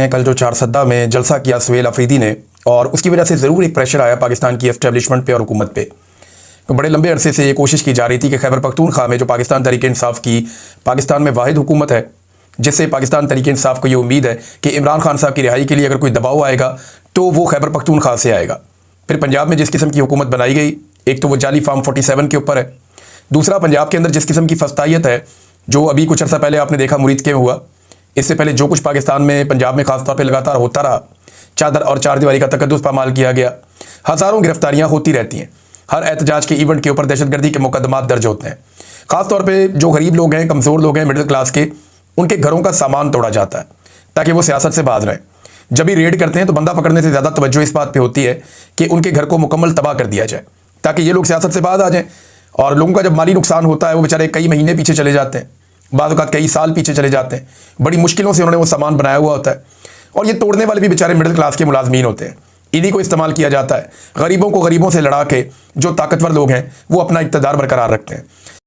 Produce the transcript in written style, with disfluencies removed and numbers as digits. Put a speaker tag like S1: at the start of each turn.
S1: कल जो चारसद्दा में जलसा किया सुहेल अफरीदी ने, और उसकी वजह से ज़रूर एक प्रेशर आया पाकिस्तान की एस्टेब्लिशमेंट पे और हुकूमत पे। तो बड़े लंबे अरसे से ये कोशिश की जा रही थी कि खैबर पख्तूनख्वा में जो पाकिस्तान तहरीक इंसाफ की पाकिस्तान में वाहिद हुकूमत है, जिससे पाकिस्तान तहरीक इंसाफ को ये उम्मीद है कि इमरान खान साहब की रिहाई के लिए अगर कोई दबाव आएगा तो वो खैबर पख्तूनख्वा से आएगा। फिर पंजाब में जिस किस्म की हुकूमत बनाई गई, एक तो वो जाली फार्म 47 के ऊपर है, दूसरा पंजाब के अंदर जिस किस्म की फस्तायत है, जो अभी कुछ अर्सा पहले आपने देखा मुरीद के हुआ, इससे पहले जो कुछ पाकिस्तान में पंजाब में खास तौर पे लगातार होता रहा, चादर और चार दीवारी का तकद्दुस पामाल किया गया, हज़ारों गिरफ्तारियां होती रहती हैं, हर एहतजाज के इवेंट के ऊपर दहशतगर्दी के मुकदमात दर्ज होते हैं। ख़ास तौर पे जो गरीब लोग हैं, कमज़ोर लोग हैं, मिडिल क्लास के, उनके घरों का सामान तोड़ा जाता है ताकि वो सियासत से बाज रहें। जब भी रेड करते हैं तो बंदा पकड़ने से ज़्यादा तवज्जो इस बात पे होती है कि उनके घर को मुकम्मल तबाह कर दिया जाए ताकि ये लोग सियासत से बाज आ जाएं। और लोगों का जब माली नुकसान होता है वो बेचारे कई महीने पीछे चले जाते हैं, बाद औक़ात कई साल पीछे चले जाते हैं, बड़ी मुश्किलों से उन्होंने वो सामान बनाया हुआ होता है, और ये तोड़ने वाले भी बेचारे मिडिल क्लास के मुलाजमीन होते हैं। इन्हीं को इस्तेमाल किया जाता है, गरीबों को गरीबों से लड़ा के जो ताकतवर लोग हैं वो अपना इक़्तिदार बरकरार रखते हैं।